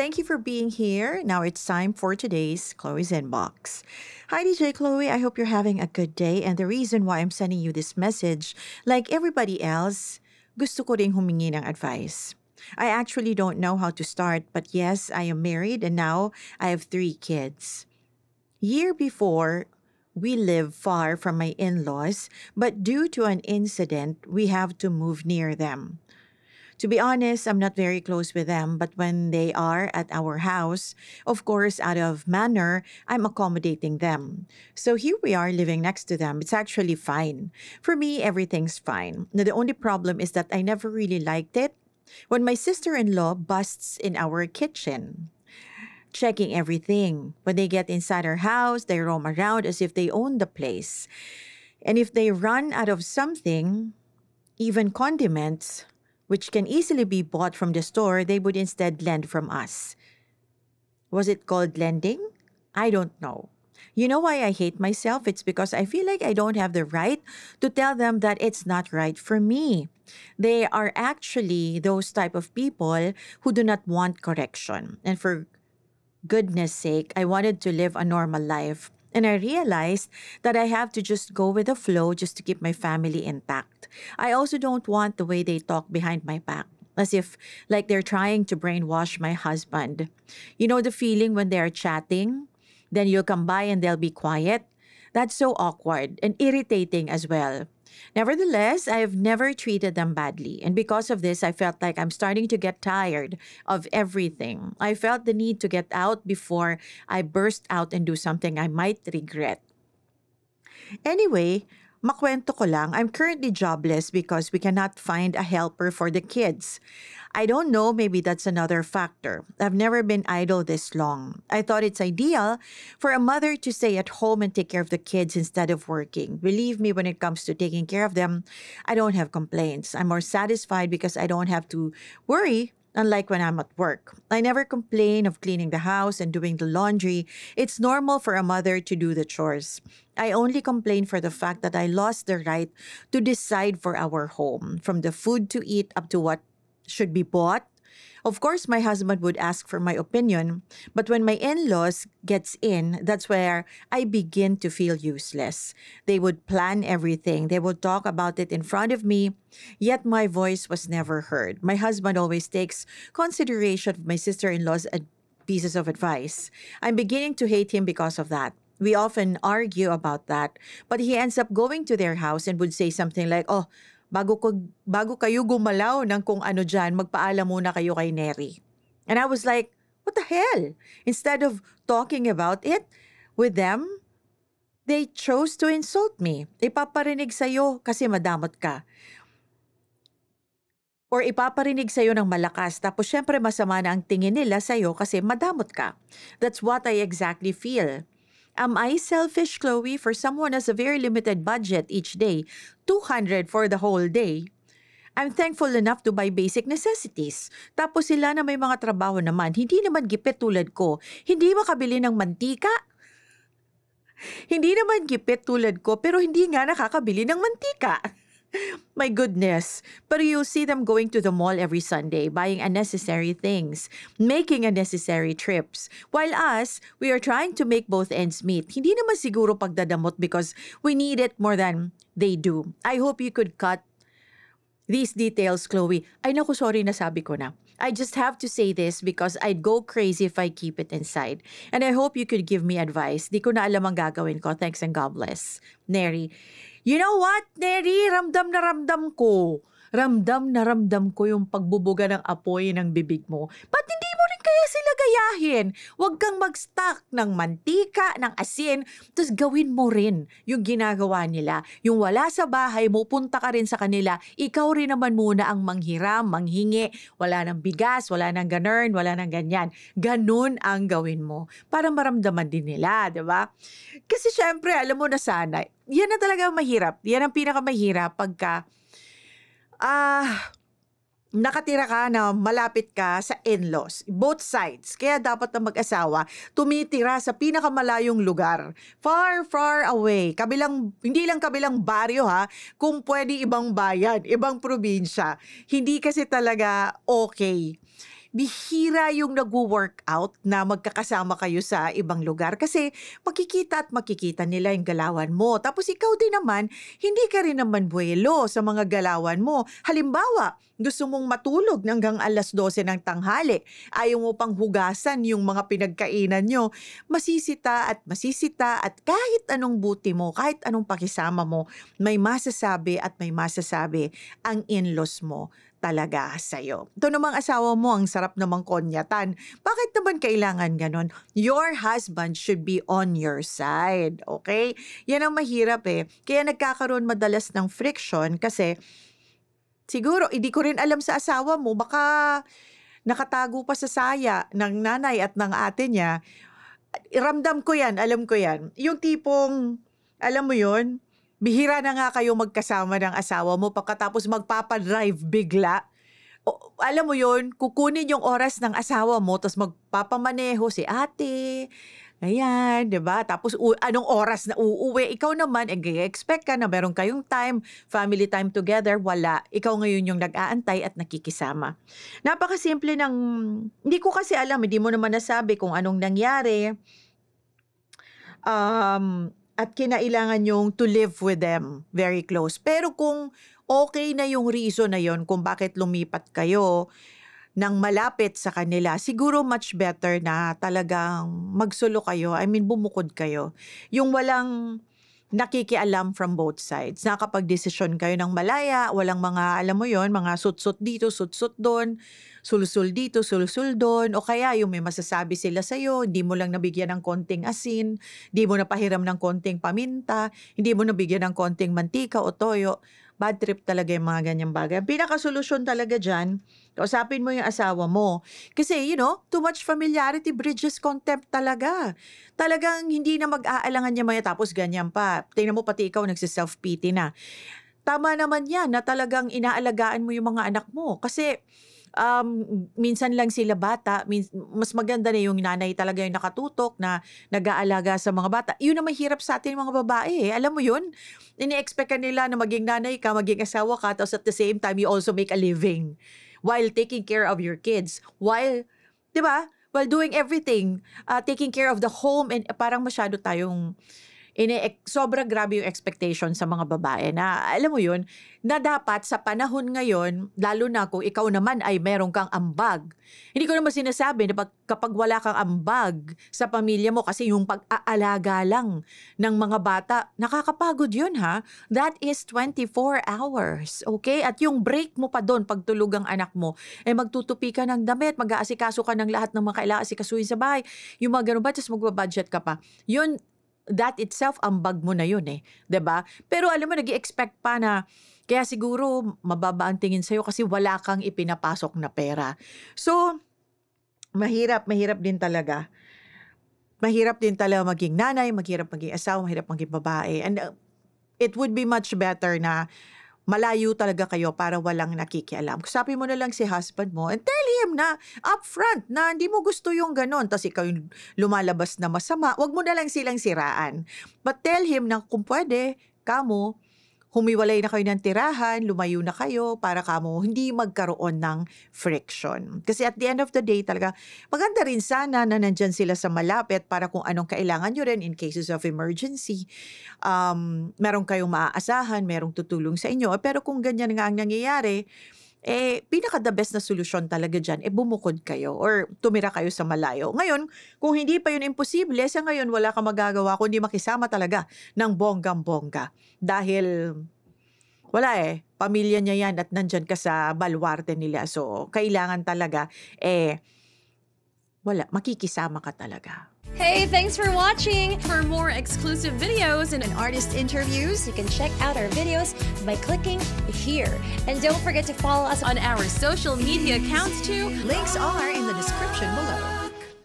Thank you for being here. Now it's time for today's Chloe's Inbox. Hi, DJ Chloe. I hope you're having a good day. And the reason why I'm sending you this message, like everybody else, gusto ko ring humingi ng advice. I actually don't know how to start, but yes, I am married and now I have 3 kids. Year before, we live far from my in-laws, but due to an incident, we have to move near them. To be honest, I'm not very close with them, but when they are at our house, of course, out of manner, I'm accommodating them. So here we are living next to them. It's actually fine. For me, everything's fine. Now, the only problem is that I never really liked it when my sister-in-law busts in our kitchen, checking everything. When they get inside our house, they roam around as if they own the place. And if they run out of something, even condiments, which can easily be bought from the store, they would instead lend from us. Was it called lending? I don't know. You know why I hate myself? It's because I feel like I don't have the right to tell them that it's not right for me. They are actually those type of people who do not want correction. And for goodness sake, I wanted to live a normal life. And I realized that I have to just go with the flow just to keep my family intact. I also don't want the way they talk behind my back, as if like they're trying to brainwash my husband. You know the feeling when they're chatting? Then you'll come by and they'll be quiet? That's so awkward and irritating as well. Nevertheless, I have never treated them badly. And because of this, I felt like I'm starting to get tired of everything. I felt the need to get out before I burst out and do something I might regret. Anyway, makwento ko lang, I'm currently jobless because we cannot find a helper for the kids. I don't know, maybe that's another factor. I've never been idle this long. I thought it's ideal for a mother to stay at home and take care of the kids instead of working. Believe me, when it comes to taking care of them, I don't have complaints. I'm more satisfied because I don't have to worry. Unlike when I'm at work, I never complain of cleaning the house and doing the laundry. It's normal for a mother to do the chores. I only complain for the fact that I lost the right to decide for our home, from the food to eat up to what should be bought. Of course, my husband would ask for my opinion, but when my in-laws gets in, that's where I begin to feel useless. They would plan everything. They would talk about it in front of me, yet my voice was never heard. My husband always takes consideration of my sister-in-law's pieces of advice. I'm beginning to hate him because of that. We often argue about that, but he ends up going to their house and would say something like, "Oh, bago kayo gumalaw ng kung ano dyan, magpaalam muna kayo kay Neri." And I was like, what the hell? Instead of talking about it with them, they chose to insult me. Ipaparinig sa'yo kasi madamot ka. Or ipaparinig sa'yo ng malakas, tapos syempre masama na ang tingin nila sa'yo kasi madamot ka. That's what I exactly feel. Am I selfish, Chloe, for someone has a very limited budget each day, 200 for the whole day? I'm thankful enough to buy basic necessities. Tapos sila na may mga trabaho naman, hindi naman gipit tulad ko. Hindi makabili ng mantika. Hindi naman gipit tulad ko, pero hindi nga nakakabili ng mantika. My goodness. But you see them going to the mall every Sunday, buying unnecessary things, making unnecessary trips. While us, we are trying to make both ends meet. Hindi naman siguro pagdadamot because we need it more than they do. I hope you could cut these details, Chloe. Ay naku, sorry na sabi ko na. I just have to say this because I'd go crazy if I keep it inside. And I hope you could give me advice. Di ko na alam ang gagawin ko. Thanks and God bless. Neri. You know what, Neri? Ramdam na ramdam ko. Ramdam na ramdam ko yung pagbubuga ng apoy ng bibig mo. Ba't hindi mo rin kaya sila gayahin? Huwag kang mag-stock ng mantika, ng asin, tapos gawin mo rin yung ginagawa nila. Yung wala sa bahay mo, punta ka rin sa kanila. Ikaw rin naman muna ang manghiram, manghingi. Wala ng bigas, wala ng ganern, wala ng ganyan. Ganun ang gawin mo para maramdaman din nila, di ba? Kasi syempre, alam mo na sana, yan na talaga mahirap. Yan ang pinakamahirap pagka nakatira ka na malapit ka sa in-laws. Both sides. Kaya dapat na mag-asawa, tumitira sa pinakamalayong lugar. Far, far away. Hindi lang kabilang baryo ha, kung pwede ibang bayan, ibang probinsya. Hindi kasi talaga okay bihira yung nagwo-workout na magkakasama kayo sa ibang lugar kasi makikita at makikita nila yung galawan mo. Tapos ikaw din naman, hindi ka rin naman buwelo sa mga galawan mo. Halimbawa, gusto mong matulog hanggang 12:00 ng tanghali, ayaw mo pang hugasan yung mga pinagkainan nyo, masisita at kahit anong buti mo, kahit anong pakisama mo, may masasabi at may masasabi ang in-laws mo talaga sa'yo. Ito namang asawa mo, ang sarap namang konyatan. Bakit naman kailangan ganon? Your husband should be on your side, okay? Yan ang mahirap eh. Kaya nagkakaroon madalas ng friction kasi siguro, hindi ko rin alam sa asawa mo, baka nakatago pa sa saya ng nanay at ng ate niya. Ramdam ko yan, alam ko yan. Yung tipong, alam mo yun, bihira na nga kayo magkasama ng asawa mo pagkatapos magpapadrive bigla. O, alam mo yun, kukunin yung oras ng asawa mo tapos magpapamaneho si ate. Ayan, 'di ba? Tapos anong oras na uuwi? Ikaw naman, expect ka na meron kayong time, family time together, wala. Ikaw ngayon yung nag-aantay at nakikisama. Napakasimple ng, hindi ko kasi alam, hindi mo naman nasabi kung anong nangyari. At kinailangan yung to live with them very close. Pero kung okay na yung reason na yon kung bakit lumipat kayo ng malapit sa kanila, siguro much better na talagang magsolo kayo. I mean, bumukod kayo. Yung walang nakikialam from both sides. Nakapag-desisyon kayo ng malaya, walang mga, alam mo yon, mga sut-sut dito, sut-sut doon, sul-sul dito, sul-sul doon, o kaya yung may masasabi sila sa'yo, hindi mo lang nabigyan ng konting asin, hindi mo napahiram ng konting paminta, hindi mo nabigyan ng konting mantika o toyo. Bad trip talaga yung mga ganyang bagay. Ang pinakasolusyon talaga dyan, kausapin mo yung asawa mo. Kasi, too much familiarity bridges contempt talaga. Talagang hindi na mag-aalangan niya maya tapos ganyan pa. Tingnan mo pati ikaw nagsiself-pity na. Tama naman yan na talagang inaalagaan mo yung mga anak mo. Kasi, minsan lang sila bata, mas maganda na yung nanay talaga yung nakatutok na nag-aalaga sa mga bata. Yun na mahirap sa atin mga babae eh. Alam mo yun? Ini-expect ka nila na maging nanay ka, maging asawa ka, tapos at the same time you also make a living while taking care of your kids. While, di ba? While doing everything, taking care of the home, and parang masyado tayong sobra grabe yung expectation sa mga babae na, alam mo yun, na dapat sa panahon ngayon, lalo na kung ikaw naman ay meron kang ambag. Hindi ko naman sinasabi na kapag wala kang ambag sa pamilya mo kasi yung pag-aalaga lang ng mga bata, nakakapagod yun ha. That is 24 hours, okay? At yung break mo pa doon, pagtulog ang anak mo, magtutupi ka ng damit, mag-aasikaso ka ng lahat ng mga kailangan asikasuhin sa bahay, yung mga ganun ba, tapos magbabudget ka pa. Yun, that itself, ambag mo na yun eh. 'Di ba? Pero alam mo, nag-i-expect pa na, kaya siguro mababa ang tingin sa'yo kasi wala kang ipinapasok na pera. So, mahirap din talaga. Mahirap din talaga maging nanay, mahirap maging asawa, mahirap maging babae. And it would be much better na malayo talaga kayo para walang nakikialam. Kusapin mo na lang si husband mo and tell him na upfront na hindi mo gusto yung ganon. Tapos ikaw yung lumalabas na masama. Huwag mo na lang silang siraan. But tell him na kung pwede, kamo, humiwalay na kayo ng tirahan, lumayo na kayo para kamo hindi magkaroon ng friction. Kasi at the end of the day talaga, maganda rin sana na nandyan sila sa malapit para kung anong kailangan nyo rin in cases of emergency. Meron kayong maaasahan, merong tutulong sa inyo. Pero kung ganyan nga ang nangyayari, pinaka-the best na solusyon talaga dyan, bumukod kayo or tumira kayo sa malayo. Ngayon, kung hindi pa yun imposible, sa ngayon wala kang magagawa kundi makisama talaga ng bonggang-bongga. Dahil, wala pamilya niya yan at nandyan ka sa baluarte nila. So, kailangan talaga, wala, makikisama ka talaga. Hey, thanks for watching! For more exclusive videos and artist interviews, you can check out our videos by clicking here. And don't forget to follow us on our social media accounts too. Links are in the description below.